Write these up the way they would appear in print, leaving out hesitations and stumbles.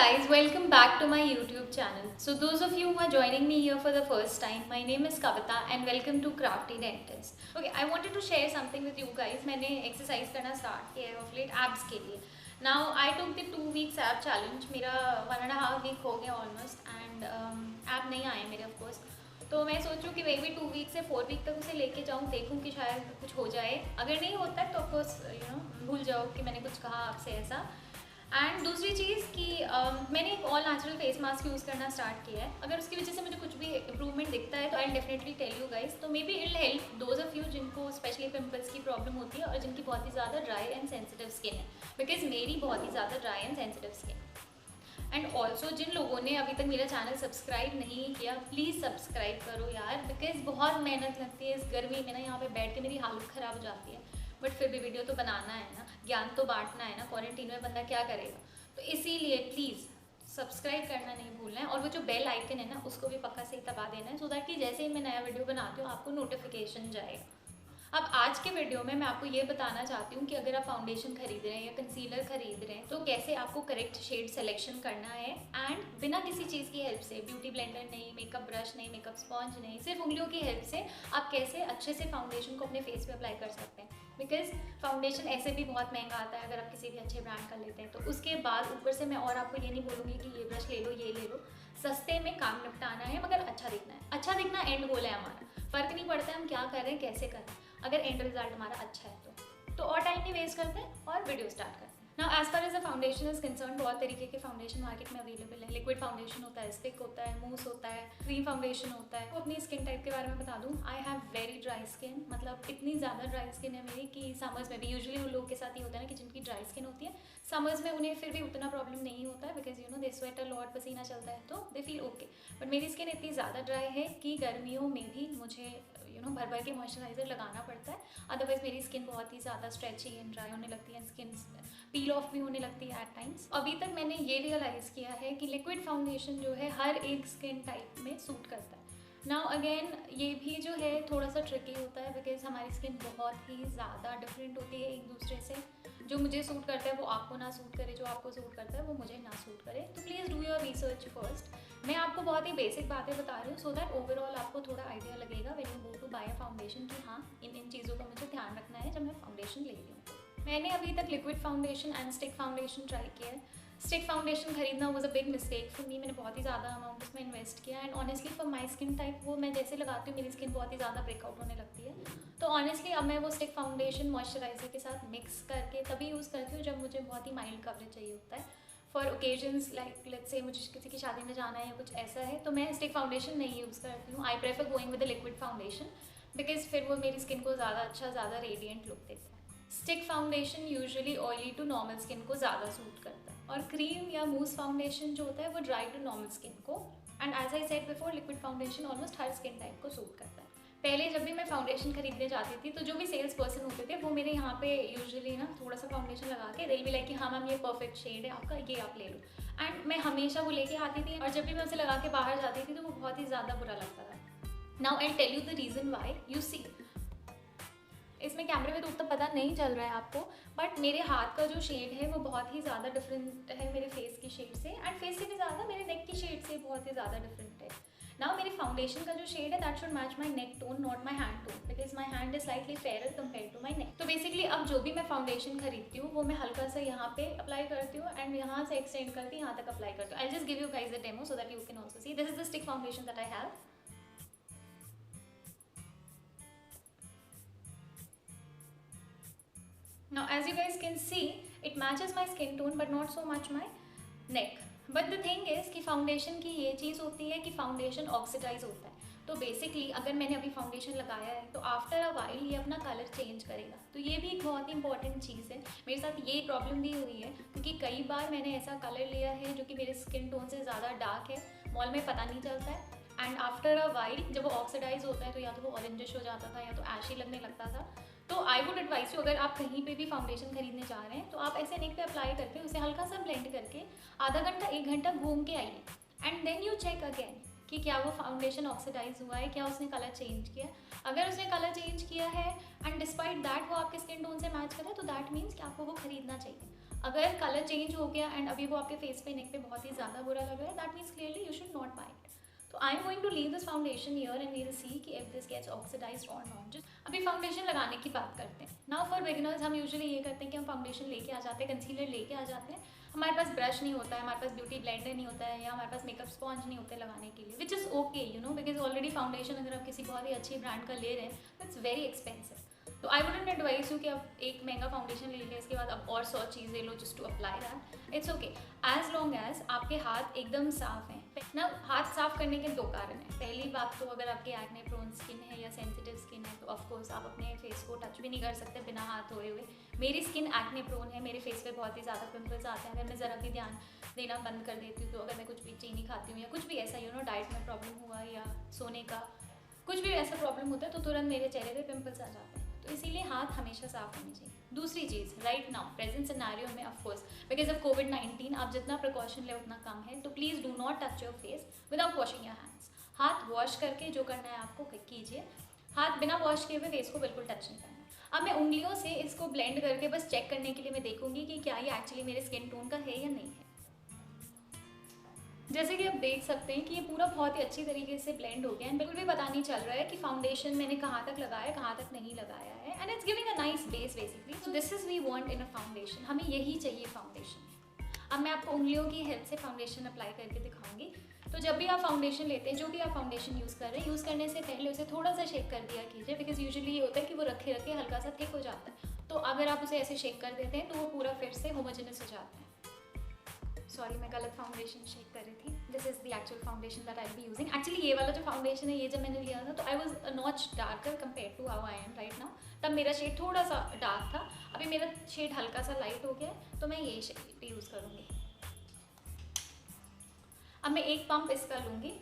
guys, welcome back to my YouTube channel. So those of you who are joining me here for the first time, my name is Kavita and welcome to Crafty Dentist. Okay, I wanted to share something with you guys. मैंने exercise करना start किया है of late abs के लिए. Now I took the 2 weeks ab challenge. मेरा 1.5 week हो गया almost and ab नहीं आए मेरे of course. तो मैं सोचूं कि मे भी 2 वीक से 4 वीक तक उसे लेके जाऊं, देखूं कि शायद कुछ हो जाए. अगर नहीं होता है तो ऑफकोर्स भूल जाओ कि मैंने कुछ कहा आपसे ऐसा. एंड दूसरी चीज़ कि मैंने एक all natural face mask use करना स्टार्ट किया है. अगर उसकी वजह से मुझे कुछ भी इंप्रूवमेंट दिखता है तो I definitely tell you guys. तो maybe it help those of you जिनको स्पेशली पिंपल्स की प्रॉब्लम होती है और जिनकी बहुत ही ज़्यादा ड्राई एंड सेंसिटिव स्किन है. बिकॉज मेरी बहुत ही ज़्यादा dry and sensitive skin. And also जिन लोगों ने अभी तक मेरा चैनल सब्सक्राइब नहीं किया, प्लीज़ सब्सक्राइब करो यार. बिकॉज बहुत मेहनत लगती है इस गर्मी में ना, यहाँ पे बैठ के मेरी हालत ख़राब हो जाती है. बट फिर भी वीडियो तो बनाना है ना, ज्ञान तो बांटना है ना. क्वारंटीन में बंदा क्या करेगा. तो इसीलिए प्लीज़ सब्सक्राइब करना नहीं भूलना है. और वो जो बेल आइकन है ना, उसको भी पक्का से ही दबा देना है, सो दैट कि जैसे ही मैं नया वीडियो बनाती हूँ आपको नोटिफिकेशन जाएगा. अब आज के वीडियो में मैं आपको ये बताना चाहती हूँ कि अगर आप फाउंडेशन खरीद रहे हैं या कंसीलर खरीद रहे हैं तो कैसे आपको करेक्ट शेड सिलेक्शन करना है. एंड बिना किसी चीज़ की हेल्प से, ब्यूटी ब्लेंडर नहीं, मेकअप ब्रश नहीं, मेकअप स्पॉन्ज नहीं, सिर्फ उंगलियों की हेल्प से आप कैसे अच्छे से फाउंडेशन को अपने फेस पे अप्लाई कर सकते हैं. बिकॉज फाउंडेशन ऐसे भी बहुत महंगा आता है अगर आप किसी भी अच्छे ब्रांड का लेते हैं. तो उसके बाद ऊपर से मैं और आपको ये नहीं बोलूँगी कि ये ब्रश ले लो, ये ले लो. सस्ते में काम निपटाना है मगर अच्छा दिखना है. अच्छा दिखना एंड गोल है हमारा. फ़र्क नहीं पड़ता है हम क्या कर रहे हैं, कैसे कर रहे हैं, अगर एंड रिजल्ट हमारा अच्छा है तो और टाइम नहीं वेस्ट करते हैं और वीडियो स्टार्ट करते हैं. Now as far as the foundation is concern, बहुत तरीके के फाउंडेशन मार्केट में अवेलेबल है. लिक्विड फाउंडेशन होता है, स्टिक होता है, मूस होता है, क्रीम फाउंडेशन होता है. तो अपनी स्किन टाइप के बारे में बता दूं, I have very dry skin. मतलब इतनी ज़्यादा ड्राई स्किन है मेरी कि समर्स में भी यूजुअली उन लोगों के साथ ही होता है ना कि जिनकी ड्राई स्किन होती है, समर्स में उन्हें फिर भी उतना प्रॉब्लम नहीं होता है because they sweat a lot, पसीना चलता है तो दे फील ओके. बट मेरी स्किन इतनी ज़्यादा ड्राई है कि गर्मियों में भी मुझे भर भर के मॉइस्चराइज़र लगाना पड़ता है. अदरवाइज़ मेरी स्किन बहुत ही ज़्यादा स्ट्रेची एंड ड्राई होने लगती है, स्किन पील ऑफ भी होने लगती है एट टाइम्स. अभी तक मैंने ये रियलाइज़ किया है कि लिक्विड फाउंडेशन जो है हर एक स्किन टाइप में सूट करता है. नाउ अगेन ये भी जो है थोड़ा सा ट्रिकी होता है बिकॉज हमारी स्किन बहुत ही ज़्यादा डिफरेंट होती है एक दूसरे से. जो मुझे सूट करता है वो आपको ना सूट करे, जो आपको सूट करता है वो मुझे ना सूट करे. तो please do your research first. मैं आपको बहुत ही बेसिक बातें बता रही हूँ सो दैट ओवरऑल आपको थोड़ा आइडिया लगेगा when you go to buy a foundation कि हाँ इन चीज़ों का मुझे ध्यान रखना है जब मैं फाउंडेशन ले रही हूँ. मैंने अभी तक liquid foundation and stick foundation try किया है. स्टिक फाउंडेशन खरीदना was a big mistake for me. मैंने बहुत ही ज़्यादा अमाउंट उसमें इन्वेस्ट किया and honestly for my skin type वो मैं जैसे लगाती हूँ मेरी स्किन बहुत ही ज़्यादा ब्रेकआउट होने लगती है. तो ऑनेस्टली अब मैं वो स्टिक फाउंडेशन मॉइस्चराइजर के साथ मिक्स करके तभी यूज़ करती हूँ जब मुझे बहुत ही माइल्ड कवरेज चाहिए होता है. For occasions like let's say मुझे किसी की शादी में जाना है या कुछ ऐसा है तो मैं स्टिक फाउंडेशन नहीं यूज़ करती हूँ. I prefer going with the liquid foundation because फिर वो मेरी स्किन को ज़्यादा अच्छा, ज़्यादा रेडिएंट लुक देता है. Stick foundation usually oily to normal skin को ज़्यादा सूट करता है और क्रीम या मूस फाउंडेशन जो होता है वो ड्राई टू नॉर्मल स्किन को. And as I said before, liquid foundation almost हर स्किन टाइप को सूट करता है. पहले जब भी मैं फाउंडेशन खरीदने जाती थी तो जो भी सेल्स पर्सन होते थे वो मेरे यहाँ पे यूजुअली ना थोड़ा सा फाउंडेशन लगा के दिल भी लाइक कि हाँ मैम ये परफेक्ट शेड है आपका, ये आप ले लो. एंड मैं हमेशा वो लेके आती थी और जब भी मैं उसे लगा के बाहर जाती थी तो वो बहुत ही ज़्यादा बुरा लगता था. Now I tell you the reason why. You see इसमें कैमरे में तो उतना पता नहीं चल रहा है आपको बट मेरे हाथ का जो शेड है वो बहुत ही ज़्यादा डिफरेंट है मेरे फेस की शेड से. एंड फेस से भी ज़्यादा मेरे नेक की शेड से बहुत ही ज़्यादा डिफरेंट है. नाउ मेरे फाउंडेशन का जो शेड है that should match my neck tone, not my hand tone because my hand is slightly fair compare to my neck. तो बेसिकली अब जो भी मैं फाउंडेशन खरीदती हूँ वो मैं हल्का सा यहाँ पे अप्लाई करती हूँ एंड यहाँ से एक्सटेंड करके यहाँ तक अप्लाई करती हूँ. I just give you guys the demo so that you can also see. This is the stick foundation that I have. Now as you guys can see it matches my skin tone but not so much my neck. But the thing is कि foundation की ये चीज़ होती है कि foundation oxidise होता है. तो basically अगर मैंने अभी फाउंडेशन लगाया है तो आफ्टर अ वाइल ये अपना कलर चेंज करेगा. तो ये भी एक बहुत ही इंपॉर्टेंट चीज़ है. मेरे साथ ये प्रॉब्लम भी हुई है क्योंकि कई बार मैंने ऐसा कलर लिया है जो कि मेरे स्किन टोन से ज़्यादा डार्क है, मॉल में पता नहीं चलता है. एंड आफ्टर अ वाइल जब वो ऑक्सीडाइज होता है तो या तो वो ऑरेंजिश हो जाता था या तो ऐशी लगने लगता था. तो आई वुड एडवाइस यू अगर आप कहीं पे भी फाउंडेशन खरीदने जा रहे हैं तो आप ऐसे नेक पे अप्लाई करके उसे हल्का सा ब्लेंड करके आधा घंटा 1 घंटा घूम के आइए and then you check again कि क्या वो फाउंडेशन ऑक्सीडाइज हुआ है, क्या उसने कलर चेंज किया. अगर उसने कलर चेंज किया है एंड डिस्पाइट दैट वो आपके स्किन टोन से मैच करे तो दैट मीन्स कि आपको वो खरीदना चाहिए. अगर कलर चेंज हो गया एंड अभी वो आपके फेस पे नेक पे बहुत ही ज़्यादा बुरा लग रहा है, that means clearly you should not buy it. तो I am going to leave this foundation here and we will see कि इफ दिस गेट्स ऑक्सीडाइज्ड और नॉट। जस्ट अभी फाउंडेशन लगाने की बात करते हैं। नाउ फॉर बिगिनर्स हम यूजुअली ये करते हैं कि हम फाउंडेशन लेके आ जाते हैं, कंसीलर लेके आ जाते हैं, हमारे पास ब्रश नहीं होता है, हमारे पास ब्यूटी ब्लेंडर नहीं होता है, या हमारे पास मेकअप स्पॉन्ज नहीं होते लगाने के लिए, which is okay you know, because already foundation अगर आप किसी बहुत ही अच्छी ब्रांड का ले रहे हैं तो इट्स वेरी एक्सपेंसिव। तो आई वुडंट एडवाइस यू कि आप एक महंगा फाउंडेशन ले लें, इसके बाद आप और 100 चीज़ें लो just to apply that. It's okay as long as आपके हाथ एकदम साफ हैं ना। हाथ साफ करने के 2 कारण हैं। पहली बात तो अगर आपके एक्ने प्रोन स्किन है या सेंसिटिव स्किन है तो ऑफकोर्स आप अपने फेस को टच भी नहीं कर सकते बिना हाथ धोए हुए। मेरी स्किन एक्ने प्रोन है, मेरे फेस पे बहुत ही ज़्यादा पिंपल्स आते हैं। अगर मैं ज़रा भी ध्यान देना बंद कर देती हूँ, तो अगर मैं कुछ भी चीनी खाती हूँ या कुछ भी ऐसा यू नो डाइट में प्रॉब्लम हुआ या सोने का कुछ भी ऐसा प्रॉब्लम होता है तो तुरंत मेरे चेहरे पे पिंपल्स आ जाते हैं। तो इसीलिए हाथ हमेशा साफ होने चाहिए। दूसरी चीज़, राइट नाउ प्रेजेंट सिनेरियो में ऑफकोर्स बिकॉज ऑफ कोविड-19 आप जितना प्रिकॉशन ले उतना कम है, तो please do not touch your face without washing your hands. हाथ वॉश करके जो करना है आपको कीजिए, हाथ बिना वॉश किए हुए फेस को बिल्कुल टच नहीं करना। अब मैं उंगलियों से इसको ब्लेंड करके बस चेक करने के लिए मैं देखूंगी कि क्या ये एक्चुअली मेरे स्किन टोन का है या नहीं है। जैसे कि आप देख सकते हैं कि ये पूरा बहुत ही अच्छी तरीके से ब्लेंड हो गया है, बिल्कुल भी पता नहीं चल रहा है कि फाउंडेशन मैंने कहाँ तक लगाया है कहाँ तक नहीं लगाया है, and it's giving a nice base basically. So this is we want in a foundation, हमें यही चाहिए फाउंडेशन में। अब मैं आपको उंगलियों की हेल्प से फाउंडेशन अप्लाई करके दिखाऊंगी। तो जब भी आप फाउंडेशन लेते हैं, जो भी आप फाउंडेशन यूज़ कर रहे हैं, यूज़ करने से पहले उसे थोड़ा सा शेक कर दिया कीजिए, बिकॉज यूजुअली ये होता है कि वो रखे रखे हल्का सा थिक हो जाता है। तो अगर आप उसे ऐसे शेक कर देते हैं तो वो पूरा फिर से होमोजेनस हो जाता है। सॉरी मैं गलत फाउंडेशन शेक कर रही थी। This is the actual foundation that I be using. Actually ये वाला जो फाउंडेशन है, ये जब मैंने लिया था तो I was a notch darker compare to how I am right now. तब मेरा शेड थोड़ा सा डार्क था, अभी मेरा शेड हल्का सा लाइट हो गया है, तो मैं ये शेड पे यूज़ करूँगी। अब मैं एक पंप इसका लूँगी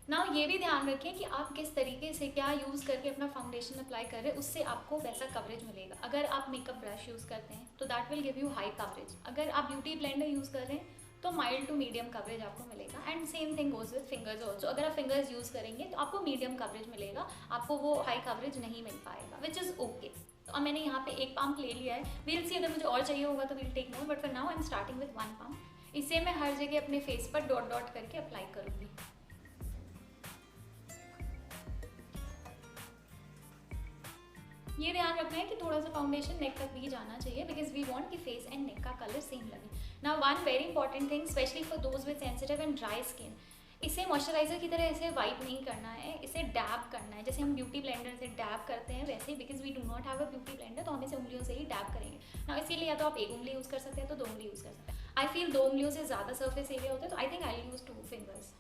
ना। ये भी ध्यान रखें कि आप किस तरीके से क्या यूज़ करके अपना फाउंडेशन अप्लाई कर रहे हैं, उससे आपको वैसा कवरेज मिलेगा। अगर आप मेकअप ब्रश यूज़ करते हैं तो that will give you high coverage. अगर आप ब्यूटी ब्लेंडर यूज़ कर रहे हैं तो माइल्ड टू मीडियम कवरेज आपको मिलेगा। And same thing goes with fingers also. अगर आप फिंगर्स यूज़ करेंगे तो आपको मीडियम कवरेज मिलेगा, आपको वो हाई कवरेज नहीं मिल पाएगा, विच इज़ ओके। तो अब मैंने यहाँ पे एक पंप ले लिया है। वील सी अगर मुझे और चाहिए होगा तो we'll take more, but for now I am starting with 1 pump. इसे मैं हर जगह अपने फेस पर डॉट डॉट करके अप्लाई करूँगी। ये ध्यान रखना है कि थोड़ा सा फाउंडेशन नेक तक भी जाना चाहिए, बिकॉज वी वांट कि फेस एंड नेक का कलर सेम लगे। Now one very important thing specially for those with sensitive and dry skin, इसे मॉइस्चराइजर की तरह ऐसे वाइप नहीं करना है, इसे डैब करना है। जैसे हम ब्यूटी ब्लेंडर से डैब करते हैं वैसे, because we do not have a beauty blender, तो हम इसे उंगलियों से ही डैब करेंगे ना। इसीलिए या तो आप एक उंगली यूज़ कर सकते हैं तो 2 उंगली यूज़ कर सकते हैं। आई फील 2 उंगलियों से ज़्यादा सर्फेस एरिया होता है, तो I think I use 2 fingers.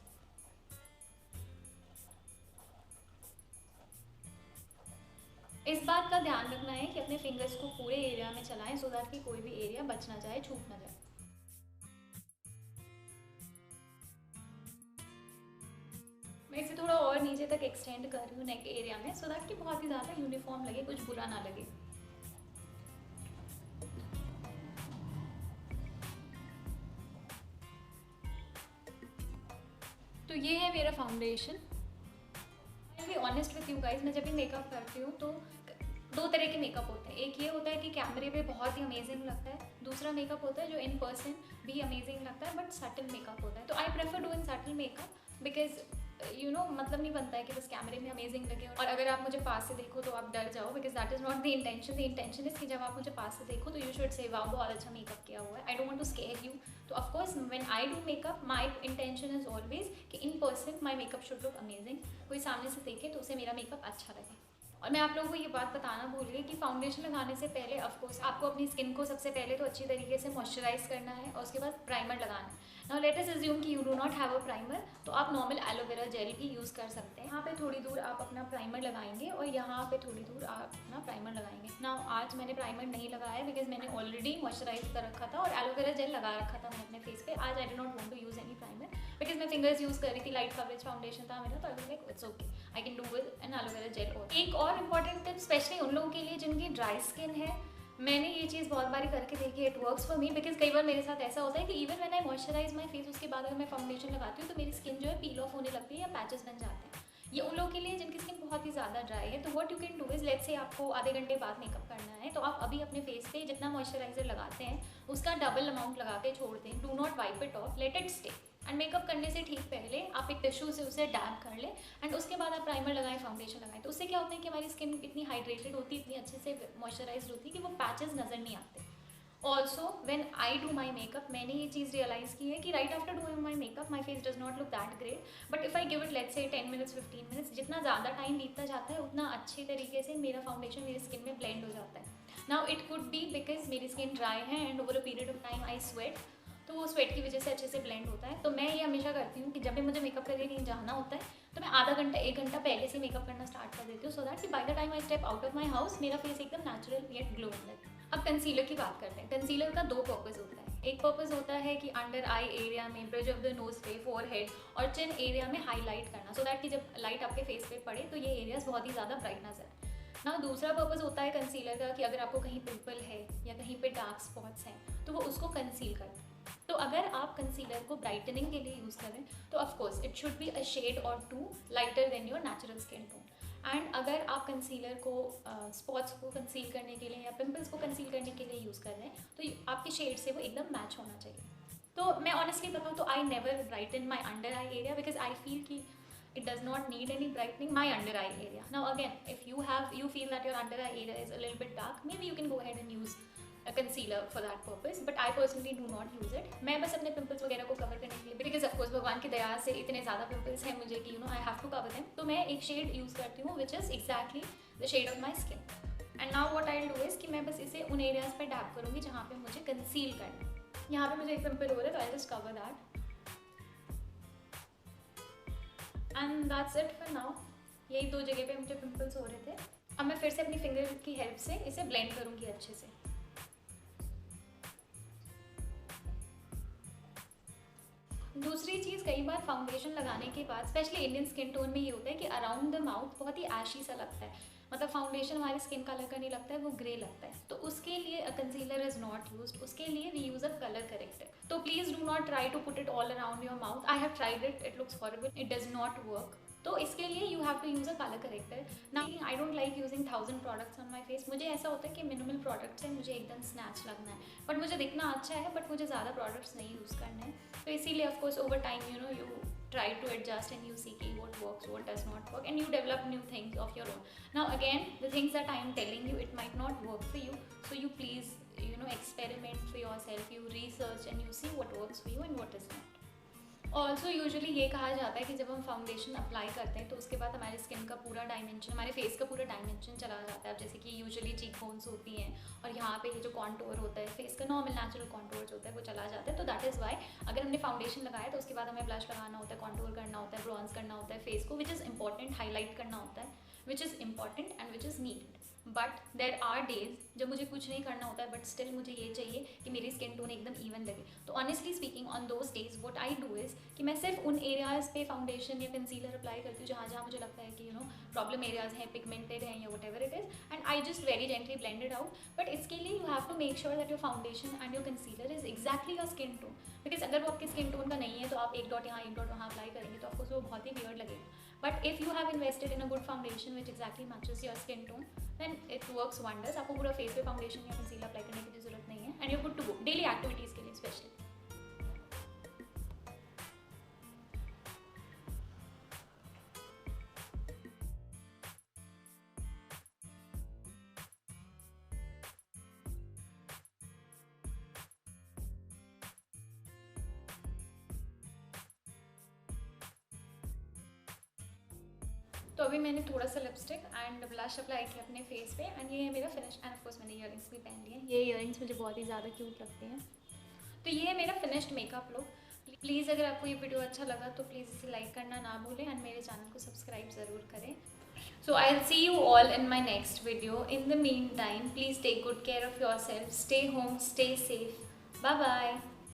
इस बात का ध्यान रखना है कि अपने फिंगर्स को पूरे एरिया में चलाएं सो दैट कि कोई भी एरिया बच ना जाए, छूट ना जाए। मैं इसे थोड़ा और नीचे तक एक्सटेंड कर रही हूँ नेक एरिया में, सो दैट कि बहुत ही ज़्यादा यूनिफॉर्म लगे, कुछ बुरा ना लगे। तो ये है मेरा foundation. I be honest with you guys, मैं जब भी मेकअप करती हूँ तो 2 तरह के मेकअप होते हैं। एक ये होता है कि कैमरे पे बहुत ही अमेजिंग लगता है, दूसरा मेकअप होता है जो इन पर्सन भी अमेजिंग लगता है बट सटल मेकअप होता है। तो I prefer doing subtle makeup because you know मतलब नहीं बनता है कि बस कैमरे में अमेजिंग लगे और अगर आप मुझे पास से देखो तो आप डर जाओ, because that is not the intention. The intention is कि जब आप मुझे पास से देखो तो यू शुड से वाओ बहुत अच्छा मेकअप किया हुआ है। I don't want to scare you. तो of course when I do makeup my intention is always कि in person my makeup should look amazing. कोई सामने से देखे तो उसे मेरा मेकअप अच्छा लगे। और मैं आप लोगों को ये बात बताना भूल गई कि फाउंडेशन लगाने से पहले ऑफकोर्स आपको अपनी स्किन को सबसे पहले तो अच्छी तरीके से मॉइस्चराइज करना है और उसके बाद प्राइमर लगाना है। नाउ लेट अस अज्यूम कि you do not have a primer, तो आप नॉर्मल एलोवेरा जेल भी यूज़ कर सकते हैं। यहाँ पे थोड़ी दूर आप अपना प्राइमर लगाएंगे और यहाँ पे थोड़ी दूर आप अपना प्राइमर लगाएंगे। नाउ आज मैंने प्राइमर नहीं लगाया बिकॉज मैंने ऑलरेडी मॉइस्चराइज कर रखा था और एलोवेरा जेल लगा रखा था मैंने अपने फेस पे। आज I do not want to use any primer because मैं फिंगर्स यूज़ कर रही थी, लाइट कवरेज फाउंडेशन था मेरा, तो I was like it's okay I can do with an aloe vera gel. और एक और इंपॉर्टेंट टिप स्पेशली उन लोगों के लिए जिनकी ड्राई स्किन है, मैंने ये चीज़ बहुत बारी करके देखी है, it works for me because कई बार मेरे साथ ऐसा होता है कि even when I moisturise my face उसके बाद अगर मैं फाउंडेशन लगाती हूँ तो मेरी स्किन जो है पील ऑफ होने लगती है या पैचेस बन जाते हैं। ये उन लोगों के लिए जिनकी स्किन बहुत ही ज़्यादा ड्राई है। तो what you can do is, let's say आपको आधे घंटे बाद मेकअप करना है, तो आप अभी अपने फेस पे जितना मॉइस्चराइजर लगाते हैं उसका डबल अमाउंट लगा के छोड़ दें। Do not wipe it of, let it stay. And makeup करने से ठीक पहले आप एक टिश्यू से उसे डैप कर लें एंड उसके बाद आप प्राइमर लगाएं, फाउंडेशन लगाएं। तो उससे क्या होता है कि हमारी स्किन इतनी हाइड्रेटेड होती है, इतनी अच्छे से मॉइस्चराइज होती है कि वो पैचेस नज़र नहीं आते। Also when I do my makeup, मैंने ये चीज़ रियलाइज़ की है कि right after doing my makeup my face does not look that great, but if I give it let's say 10 minutes 15 minutes, जितना ज़्यादा टाइम बीतता जाता है उतना अच्छे तरीके से मेरा फाउंडेशन मेरी स्किन में ब्लेंड हो जाता है। Now it could be because मेरी स्किन ड्राई है and over a period of time I sweat, तो वो स्वेट की वजह से अच्छे से ब्लेंड होता है। तो मैं ये हमेशा करती हूँ कि जब भी मुझे मेकअप करके कहीं जाना होता है तो मैं आधा घंटा 1 घंटा पहले से मेकअप करना स्टार्ट कर देती हूँ, सो दैट कि by the time I step out of my house मेरा फेस एकदम नेचुरल येट ग्लो होता है। अब कंसीलर की बात करते हैं। कंसीलर का 2 पर्पस होता है। एक पर्पस होता है कि अंडर आई एरिया में, ब्रिज ऑफ द नोज पे, फोरहेड और चिन एरिया में हाईलाइट करना, सो दैट कि जब लाइट आपके फेस पे पड़े तो ये एरियाज बहुत ही ज़्यादा ब्राइट नजर आए ना। दूसरा पर्पस होता है कंसीलर का कि अगर आपको कहीं पिंपल है या कहीं पे डार्क स्पॉट्स हैं तो वो उसको कंसील करना। तो अगर आप कंसीलर को ब्राइटनिंग के लिए यूज़ करें तो of course it should be a shade और 2 lighter than your natural skin tone. And अगर आप कंसीलर को स्पॉट्स को कंसील करने के लिए या पिंपल्स को कंसील करने के लिए यूज़ कर रहे हैं तो आपके शेड से वो एकदम मैच होना चाहिए। तो मैं ऑनेस्टली बताऊँ तो I never brighten my under eye area because I feel कि it does not need any brightening my under eye area. Now again, if you feel that your under eye area is a little bit dark, maybe you can go ahead and use a concealer for that purpose, but I personally do not use it. मैं बस अपने pimples वगैरह को cover करने के लिए, because of course भगवान की दया से इतने ज़्यादा pimples हैं मुझे कि I have to cover them, तो मैं एक shade use करती हूँ which is exactly the shade of my skin. And now what I'll do is कि मैं बस इसे उन areas पे dab करूँगी जहाँ पे मुझे conceal करना है। यहाँ पे मुझे एक pimple हो रहा है तो I'll just cover that. And that's it for now. यही 2 जगह पे मुझे पिंपल्स हो रहे थे। अब मैं फिर से अपनी फिंगर की हेल्प से इसे ब्लेंड करूँगी अच्छे से। दूसरी चीज़, कई बार फाउंडेशन लगाने के बाद स्पेशली इंडियन स्किन टोन में ये होता है कि अराउंड द माउथ बहुत ही ऐशी सा लगता है, मतलब फाउंडेशन हमारी स्किन कलर का नहीं लगता है, वो ग्रे लगता है। तो उसके लिए a concealer is not used, उसके लिए we use a colour corrector. तो please do not try to put it all around your mouth. I have tried it, it looks horrible, it does not work. तो इसके लिए you have to use a colour corrector. ना I don't like using 1000 products on my face. मुझे ऐसा होता है कि minimal products हैं, मुझे एकदम स्नैच लगना है, बट मुझे दिखना अच्छा है, बट मुझे ज़्यादा प्रोडक्ट्स नहीं यूज़ करने हैं। तो इसीलिए of course over time you try to adjust and you see what works, what does not work, and you develop new things of your own. Now again, the things that I am telling you, it might not work for you, so you please experiment for yourself, you research and you see what works for you and what is not. Also usually ये कहा जाता है कि जब हम foundation apply करते हैं तो उसके बाद हमारी स्किन का पूरा डायमेंशन, हमारे फेस का पूरा डायमेंशन चला जाता है। अब जैसे कि यूजुअली चीक बोन्स होती हैं और यहाँ पे ये जो कॉन्टोर होता है, फेस का नॉर्मल नेचुरल कॉन्टोर होता है, वो चला जाता है। तो दैट इज़ वाई अगर हमने फाउंडेशन लगाया तो उसके बाद हमें ब्लश लगाना होता है, कॉन्टोर करना होता है, ब्रॉन्ज करना होता है फेस को, विच इज़ इंपॉर्टेंट, हाईलाइट करना होता है, which is important and which is needed. But there are days जब मुझे कुछ नहीं करना होता है, बट स्टिल मुझे ये चाहिए कि मेरी स्किन टोन एकदम इवन लगे। तो honestly speaking on those days what I do is कि मैं सिर्फ उन एरियाज़ पे फाउंडेशन या कंसीलर अप्लाई करती हूँ जहाँ जहाँ मुझे लगता है कि प्रॉब्लम एरियाज़ हैं, पिगमेंटेड हैं या whatever it is, and I just very gently blend it out. But इसके लिए you have to make sure that your foundation and your concealer is exactly your skin tone, because अगर वो आपकी skin tone का नहीं है तो आप एक डॉट यहाँ एक डॉट वहाँ अप्लाई करेंगे तो ऑफकोर्स वो बहुत ही वियर्ड लगेगा। But if you have invested in a good foundation which exactly matches your skin tone, then it works wonders. आपको पूरा फेस पे फाउंडेशन या कंसीलर अप्लाई करने की जरूरत नहीं है, and you good to go daily activities के लिए स्पेशली। तो अभी मैंने थोड़ा सा लिपस्टिक एंड ब्लश अप्लाई किया अपने फेस पे, एंड ये है मेरा फिनिश। एंड ऑफ कोर्स मैंने ईयरिंग्स भी पहन लिए हैं, ये ईयरिंग्स मुझे बहुत ही ज़्यादा क्यूट लगते हैं। तो ये है मेरा फिनिश्ड मेकअप लुक। प्लीज़ अगर आपको ये वीडियो अच्छा लगा तो प्लीज़ इसे लाइक करना ना भूलें एंड मेरे चैनल को सब्सक्राइब ज़रूर करें। So I'll see you all in my next video. In the meantime, please take good care of yourself. Stay home, stay safe. Bye bye.